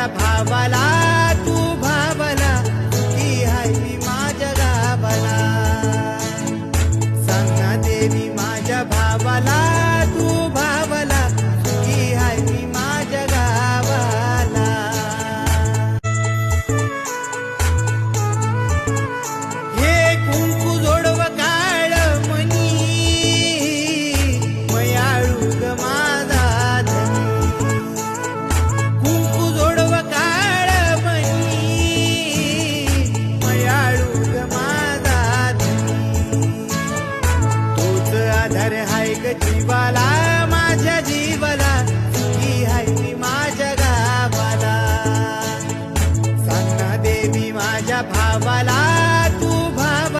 माझ्या भावाला तू भावला की हाय मी माझ्या गावाला सांग ना देवी माझ्या भावाला तू भावला की हाय मी माझ्या गावाला हे कुंकू जोडव काळ मनी मयाळू ग माझा धनी कुंकू जोडव काळ मनी मयाळू ग माझा धनी तोच आधार हाय ग जीवाला माझ्या जीवाला की हाय मी माझ्या गावाला सांग ना देवी माझ्या भावाला